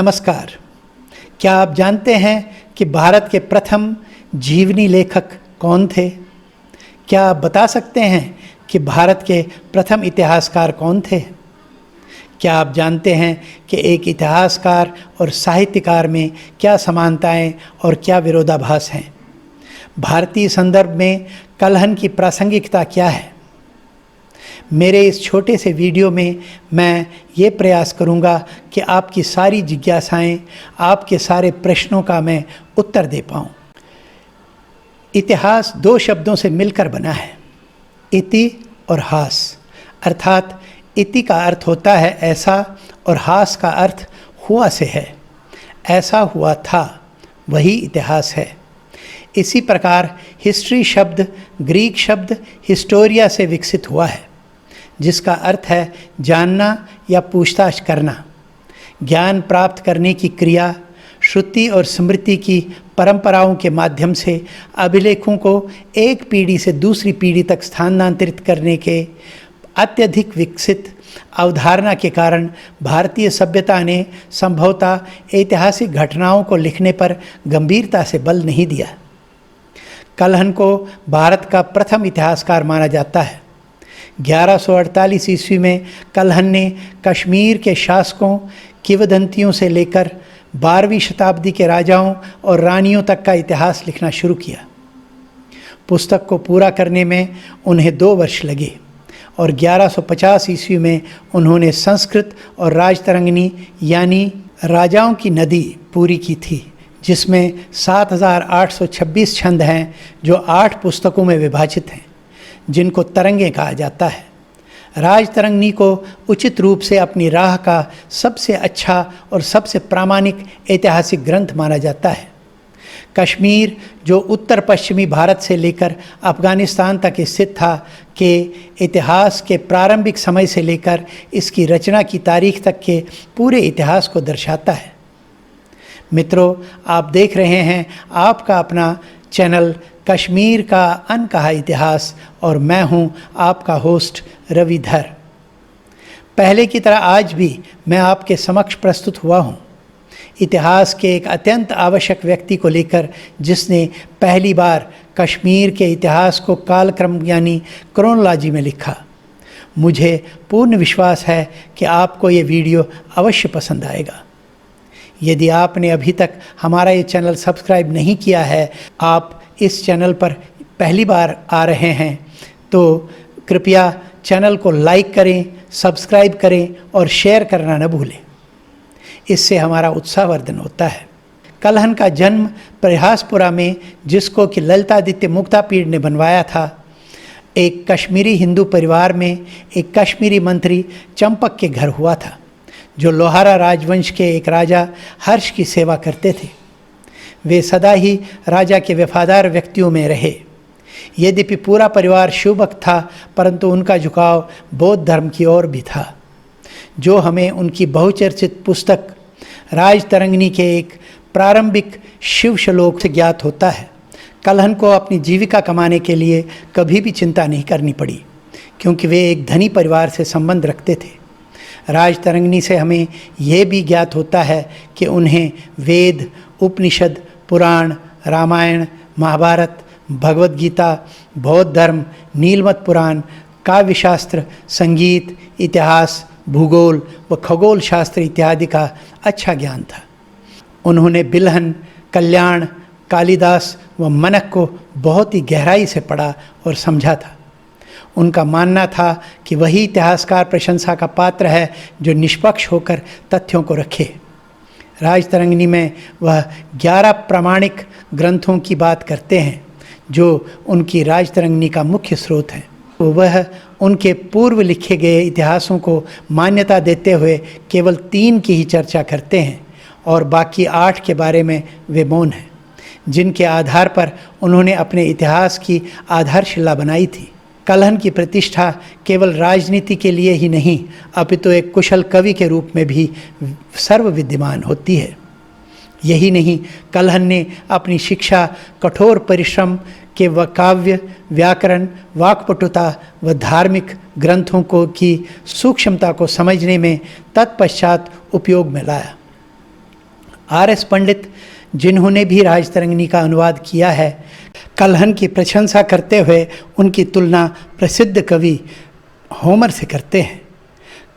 नमस्कार। क्या आप जानते हैं कि भारत के प्रथम जीवनी लेखक कौन थे? क्या आप बता सकते हैं कि भारत के प्रथम इतिहासकार कौन थे? क्या आप जानते हैं कि एक इतिहासकार और साहित्यकार में क्या समानताएं और क्या विरोधाभास हैं? भारतीय संदर्भ में कलहन की प्रासंगिकता क्या है? मेरे इस छोटे से वीडियो में मैं ये प्रयास करूँगा कि आपकी सारी जिज्ञासाएं, आपके सारे प्रश्नों का मैं उत्तर दे पाऊँ। इतिहास दो शब्दों से मिलकर बना है, इति और हास। अर्थात इति का अर्थ होता है ऐसा और हास का अर्थ हुआ से है। ऐसा हुआ था, वही इतिहास है। इसी प्रकार हिस्ट्री शब्द ग्रीक शब्द हिस्टोरिया से विकसित हुआ है, जिसका अर्थ है जानना या पूछताछ करना, ज्ञान प्राप्त करने की क्रिया। श्रुति और स्मृति की परंपराओं के माध्यम से अभिलेखों को एक पीढ़ी से दूसरी पीढ़ी तक स्थानांतरित करने के अत्यधिक विकसित अवधारणा के कारण भारतीय सभ्यता ने संभवतः ऐतिहासिक घटनाओं को लिखने पर गंभीरता से बल नहीं दिया। कलहन को भारत का प्रथम इतिहासकार माना जाता है। 1148 ईस्वी में कलहन ने कश्मीर के शासकों, किंवदंतियों से लेकर 12वीं शताब्दी के राजाओं और रानियों तक का इतिहास लिखना शुरू किया। पुस्तक को पूरा करने में उन्हें 2 वर्ष लगे और 1150 ईस्वी में उन्होंने संस्कृत और राजतरंगिणी यानी राजाओं की नदी पूरी की थी, जिसमें 7826 छंद हैं जो 8 पुस्तकों में विभाजित हैं, जिनको तरंगें कहा जाता है। राजतरंगिणी को उचित रूप से अपनी राह का सबसे अच्छा और सबसे प्रामाणिक ऐतिहासिक ग्रंथ माना जाता है। कश्मीर, जो उत्तर पश्चिमी भारत से लेकर अफ़गानिस्तान तक स्थित था, के इतिहास के प्रारंभिक समय से लेकर इसकी रचना की तारीख तक के पूरे इतिहास को दर्शाता है। मित्रों, आप देख रहे हैं आपका अपना चैनल कश्मीर का अनकहा इतिहास और मैं हूं आपका होस्ट रविधर। पहले की तरह आज भी मैं आपके समक्ष प्रस्तुत हुआ हूं, इतिहास के एक अत्यंत आवश्यक व्यक्ति को लेकर, जिसने पहली बार कश्मीर के इतिहास को कालक्रम यानी क्रोनोलॉजी में लिखा। मुझे पूर्ण विश्वास है कि आपको ये वीडियो अवश्य पसंद आएगा। यदि आपने अभी तक हमारा ये चैनल सब्सक्राइब नहीं किया है, आप इस चैनल पर पहली बार आ रहे हैं, तो कृपया चैनल को लाइक करें, सब्सक्राइब करें और शेयर करना न भूलें। इससे हमारा उत्साहवर्धन होता है। कलहन का जन्म प्रयासपुरा में, जिसको कि ललितादित्य मुक्तापीड़ ने बनवाया था, एक कश्मीरी हिंदू परिवार में एक कश्मीरी मंत्री चंपक के घर हुआ था, जो लोहारा राजवंश के एक राजा हर्ष की सेवा करते थे। वे सदा ही राजा के वफादार व्यक्तियों में रहे। यद्यपि पूरा परिवार शिव भक्त था, परंतु उनका झुकाव बौद्ध धर्म की ओर भी था, जो हमें उनकी बहुचर्चित पुस्तक राजतरंगिणी के एक प्रारंभिक शिव श्लोक से ज्ञात होता है। कलहन को अपनी जीविका कमाने के लिए कभी भी चिंता नहीं करनी पड़ी, क्योंकि वे एक धनी परिवार से संबंध रखते थे। राजतरंगिणी से हमें यह भी ज्ञात होता है कि उन्हें वेद, उपनिषद, पुराण, रामायण, महाभारत, भगवद गीता, बौद्ध धर्म, नीलमत पुराण, काव्यशास्त्र, संगीत, इतिहास, भूगोल व खगोल शास्त्र इत्यादि का अच्छा ज्ञान था। उन्होंने बिल्हन, कल्याण, कालिदास व मनक को बहुत ही गहराई से पढ़ा और समझा था। उनका मानना था कि वही इतिहासकार प्रशंसा का पात्र है जो निष्पक्ष होकर तथ्यों को रखे। राजतरंगिणी में वह 11 प्रामाणिक ग्रंथों की बात करते हैं, जो उनकी राजतरंगिणी का मुख्य स्रोत है। वह उनके पूर्व लिखे गए इतिहासों को मान्यता देते हुए केवल 3 की ही चर्चा करते हैं और बाकी 8 के बारे में वे मौन हैं, जिनके आधार पर उन्होंने अपने इतिहास की आधारशिला बनाई थी। कलहन की प्रतिष्ठा केवल राजनीति के लिए ही नहीं, अपितु एक कुशल कवि के रूप में भी सर्वविद्यमान होती है। यही नहीं, कलहन ने अपनी शिक्षा कठोर परिश्रम के व काव्य, व्याकरण, वाक्पटुता व धार्मिक ग्रंथों को की सूक्ष्मता को समझने में तत्पश्चात उपयोग में लाया। R.S. पंडित, जिन्होंने भी राजतरंगिणी का अनुवाद किया है, कल्हन की प्रशंसा करते हुए उनकी तुलना प्रसिद्ध कवि होमर से करते हैं।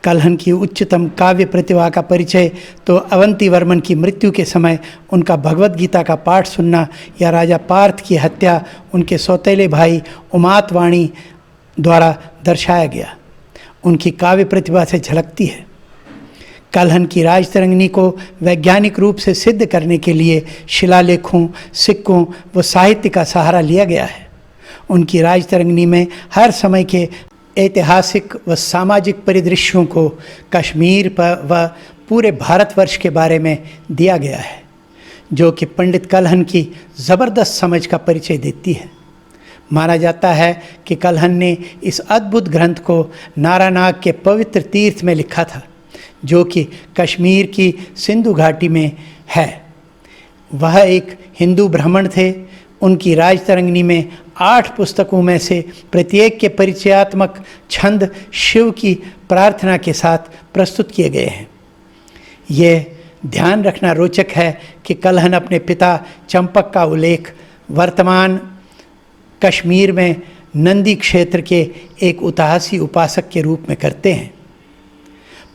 कल्हन की उच्चतम काव्य प्रतिभा का परिचय तो अवंतीवर्मन की मृत्यु के समय उनका भगवद गीता का पाठ सुनना या राजा पार्थ की हत्या उनके सौतेले भाई उमातवाणी द्वारा दर्शाया गया उनकी काव्य प्रतिभा से झलकती है। कल्हन की राजतरंगिणी को वैज्ञानिक रूप से सिद्ध करने के लिए शिलालेखों, सिक्कों व साहित्य का सहारा लिया गया है। उनकी राजतरंगिणी में हर समय के ऐतिहासिक व सामाजिक परिदृश्यों को कश्मीर पर व पूरे भारतवर्ष के बारे में दिया गया है, जो कि पंडित कल्हन की ज़बरदस्त समझ का परिचय देती है। माना जाता है कि कल्हन ने इस अद्भुत ग्रंथ को नारानाग के पवित्र तीर्थ में लिखा था, जो कि कश्मीर की सिंधु घाटी में है। वह एक हिंदू ब्राह्मण थे। उनकी राजतरंगिणी में 8 पुस्तकों में से प्रत्येक के परिचयात्मक छंद शिव की प्रार्थना के साथ प्रस्तुत किए गए हैं। ये ध्यान रखना रोचक है कि कल्हन अपने पिता चंपक का उल्लेख वर्तमान कश्मीर में नंदी क्षेत्र के एक उतासी उपासक के रूप में करते हैं।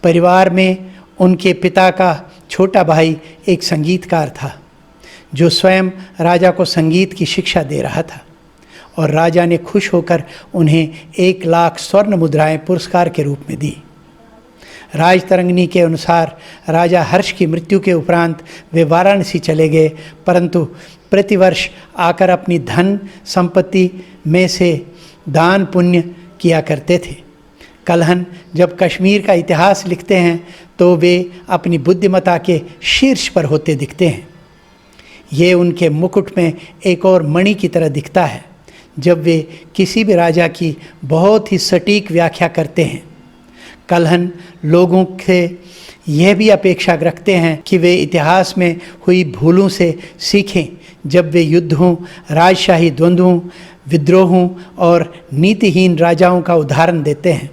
परिवार में उनके पिता का छोटा भाई एक संगीतकार था, जो स्वयं राजा को संगीत की शिक्षा दे रहा था, और राजा ने खुश होकर उन्हें 1 लाख स्वर्ण मुद्राएं पुरस्कार के रूप में दी। राजतरंगिणी के अनुसार राजा हर्ष की मृत्यु के उपरांत वे वाराणसी चले गए, परंतु प्रतिवर्ष आकर अपनी धन संपत्ति में से दान पुण्य किया करते थे। कल्हन जब कश्मीर का इतिहास लिखते हैं तो वे अपनी बुद्धिमत्ता के शीर्ष पर होते दिखते हैं। ये उनके मुकुट में एक और मणि की तरह दिखता है जब वे किसी भी राजा की बहुत ही सटीक व्याख्या करते हैं। कल्हन लोगों से यह भी अपेक्षा रखते हैं कि वे इतिहास में हुई भूलों से सीखें जब वे युद्धों, राजशाही द्वंद्वों, विद्रोहों और नीतिहीन राजाओं का उदाहरण देते हैं।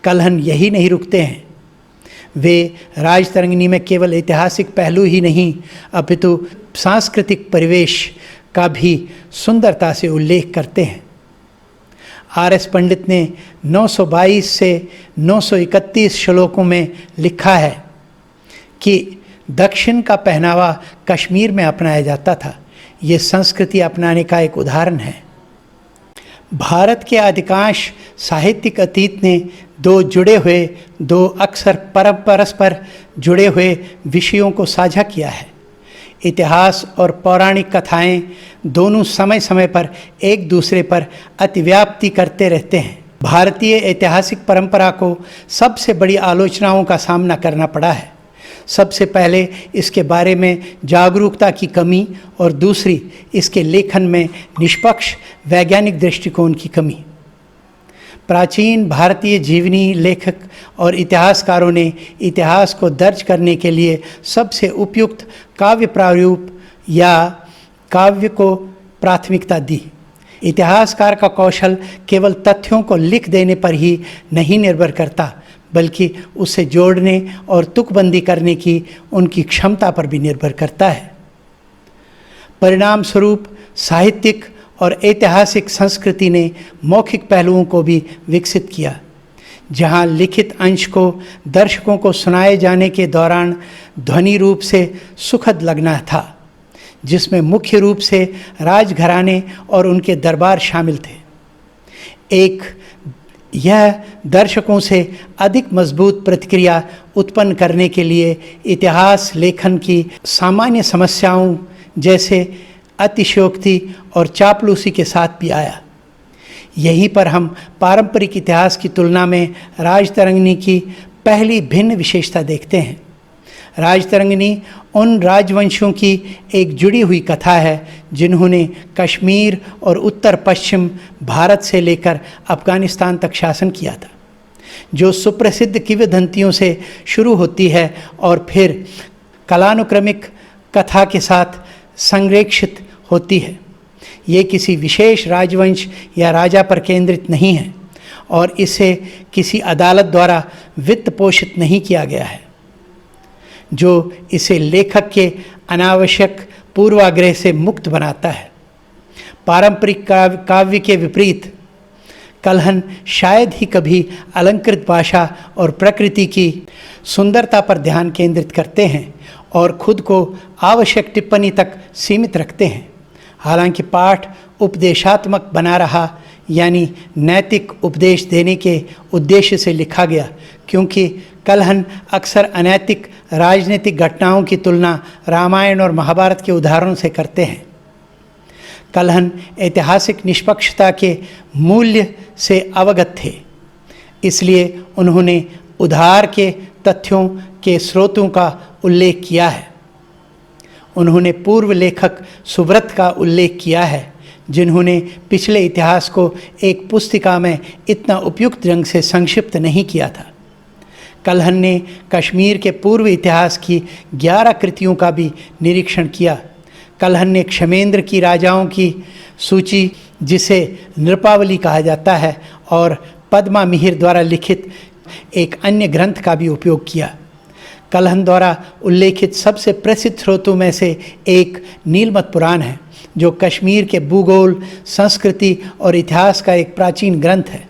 कल्हन यही नहीं रुकते हैं, वे राजतरंगिणी में केवल ऐतिहासिक पहलू ही नहीं अपितु सांस्कृतिक परिवेश का भी सुंदरता से उल्लेख करते हैं। R.S. पंडित ने 922 से 931 श्लोकों में लिखा है कि दक्षिण का पहनावा कश्मीर में अपनाया जाता था। ये संस्कृति अपनाने का एक उदाहरण है। भारत के अधिकांश साहित्यिक अतीत ने दो अक्सर परस्पर जुड़े हुए विषयों को साझा किया है। इतिहास और पौराणिक कथाएं दोनों समय समय पर एक दूसरे पर अतिव्याप्ति करते रहते हैं। भारतीय ऐतिहासिक परंपरा को सबसे बड़ी आलोचनाओं का सामना करना पड़ा है। सबसे पहले इसके बारे में जागरूकता की कमी और दूसरी इसके लेखन में निष्पक्ष वैज्ञानिक दृष्टिकोण की कमी। प्राचीन भारतीय जीवनी लेखक और इतिहासकारों ने इतिहास को दर्ज करने के लिए सबसे उपयुक्त काव्य प्रारूप या काव्य को प्राथमिकता दी। इतिहासकार का कौशल केवल तथ्यों को लिख देने पर ही नहीं निर्भर करता, बल्कि उससे जोड़ने और तुकबंदी करने की उनकी क्षमता पर भी निर्भर करता है। परिणाम स्वरूप साहित्यिक और ऐतिहासिक संस्कृति ने मौखिक पहलुओं को भी विकसित किया, जहां लिखित अंश को दर्शकों को सुनाए जाने के दौरान ध्वनि रूप से सुखद लगना था, जिसमें मुख्य रूप से राजघराने और उनके दरबार शामिल थे। यह दर्शकों से अधिक मजबूत प्रतिक्रिया उत्पन्न करने के लिए इतिहास लेखन की सामान्य समस्याओं जैसे अतिशयोक्ति और चापलूसी के साथ भी आया। यहीं पर हम पारंपरिक इतिहास की तुलना में राजतरंगिणी की पहली भिन्न विशेषता देखते हैं। राजतरंगिणी उन राजवंशों की एक जुड़ी हुई कथा है जिन्होंने कश्मीर और उत्तर पश्चिम भारत से लेकर अफ़गानिस्तान तक शासन किया था, जो सुप्रसिद्ध किंवदंतियों से शुरू होती है और फिर कालानुक्रमिक कथा के साथ संरेखित होती है। ये किसी विशेष राजवंश या राजा पर केंद्रित नहीं है और इसे किसी अदालत द्वारा वित्त पोषित नहीं किया गया है। जो इसे लेखक के अनावश्यक पूर्वाग्रह से मुक्त बनाता है। पारंपरिक काव्य के विपरीत कल्हन शायद ही कभी अलंकृत भाषा और प्रकृति की सुंदरता पर ध्यान केंद्रित करते हैं और खुद को आवश्यक टिप्पणी तक सीमित रखते हैं। हालांकि पाठ उपदेशात्मक बना रहा, यानी नैतिक उपदेश देने के उद्देश्य से लिखा गया, क्योंकि कल्हन अक्सर अनैतिक राजनीतिक घटनाओं की तुलना रामायण और महाभारत के उदाहरणों से करते हैं। कल्हन ऐतिहासिक निष्पक्षता के मूल्य से अवगत थे, इसलिए उन्होंने उधार के तथ्यों के स्रोतों का उल्लेख किया है। उन्होंने पूर्व लेखक सुब्रत का उल्लेख किया है, जिन्होंने पिछले इतिहास को एक पुस्तिका में इतना उपयुक्त ढंग से संक्षिप्त नहीं किया था। कल्हन ने कश्मीर के पूर्व इतिहास की 11 कृतियों का भी निरीक्षण किया। कल्हन ने क्षेमेंद्र की राजाओं की सूची, जिसे नृपावली कहा जाता है, और पद्मा मिहिर द्वारा लिखित एक अन्य ग्रंथ का भी उपयोग किया। कल्हन द्वारा उल्लेखित सबसे प्रसिद्ध स्रोतों में से एक नीलमत पुराण है, जो कश्मीर के भूगोल, संस्कृति और इतिहास का एक प्राचीन ग्रंथ है।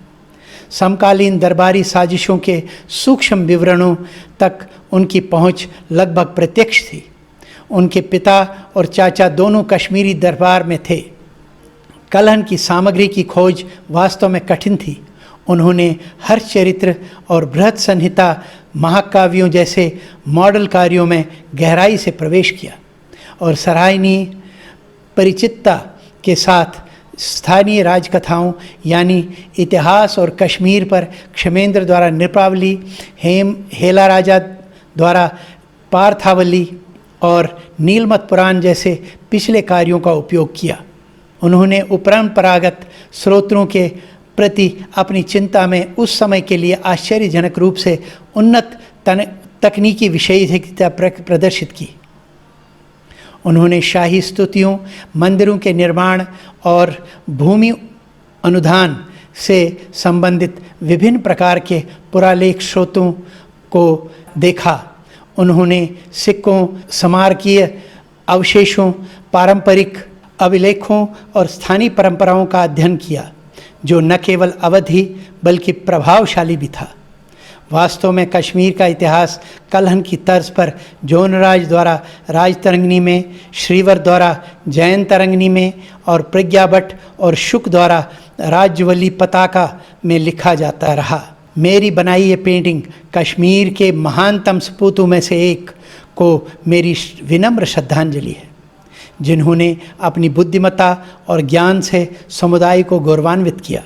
समकालीन दरबारी साजिशों के सूक्ष्म विवरणों तक उनकी पहुंच लगभग प्रत्यक्ष थी। उनके पिता और चाचा दोनों कश्मीरी दरबार में थे। कल्हन की सामग्री की खोज वास्तव में कठिन थी। उन्होंने हर्षचरित्र और बृहत संहिता महाकाव्यों जैसे मॉडल कार्यों में गहराई से प्रवेश किया और सराहनीय परिचितता के साथ स्थानीय राजकथाओं, यानी इतिहास और कश्मीर पर क्षेमेंद्र द्वारा नृपावली, हेला राजा द्वारा पार्थावली और नीलमत पुराण जैसे पिछले कार्यों का उपयोग किया। उन्होंने उपरंपरागत स्रोतों के प्रति अपनी चिंता में उस समय के लिए आश्चर्यजनक रूप से उन्नत तकनीकी विशेषज्ञता प्रदर्शित की। उन्होंने शाही स्तुतियों, मंदिरों के निर्माण और भूमि अनुदान से संबंधित विभिन्न प्रकार के पुरालेख स्रोतों को देखा। उन्होंने सिक्कों, स्मारकीय अवशेषों, पारंपरिक अभिलेखों और स्थानीय परंपराओं का अध्ययन किया, जो न केवल अवधि बल्कि प्रभावशाली भी था। वास्तव में कश्मीर का इतिहास कल्हन की तर्ज पर जोनराज द्वारा राजतरंगिणी में, श्रीवर द्वारा जैन तरंगिणी में और प्रज्ञा भट्ट और शुक द्वारा राज्यवल्ली पताका में लिखा जाता रहा। मेरी बनाई ये पेंटिंग कश्मीर के महानतम सपूतों में से एक को मेरी विनम्र श्रद्धांजलि है, जिन्होंने अपनी बुद्धिमत्ता और ज्ञान से समुदाय को गौरवान्वित किया।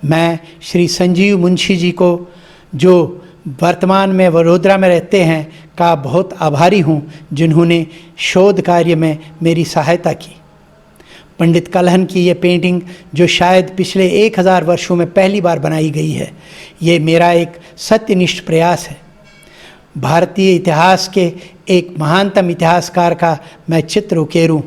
मैं श्री संजीव मुंशी जी को, जो वर्तमान में वडोदरा में रहते हैं, का बहुत आभारी हूँ, जिन्होंने शोध कार्य में मेरी सहायता की। पंडित कल्हन की ये पेंटिंग, जो शायद पिछले 1000 वर्षों में पहली बार बनाई गई है, ये मेरा एक सत्यनिष्ठ प्रयास है। भारतीय इतिहास के एक महानतम इतिहासकार का मैं चित्र उकेरूं।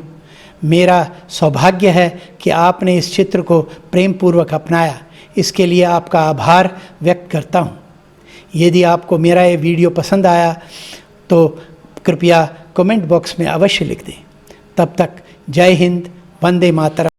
मेरा सौभाग्य है कि आपने इस चित्र को प्रेमपूर्वक अपनाया। इसके लिए आपका आभार व्यक्त करता हूँ। यदि आपको मेरा ये वीडियो पसंद आया तो कृपया कमेंट बॉक्स में अवश्य लिख दें। तब तक जय हिंद, वंदे मातरम।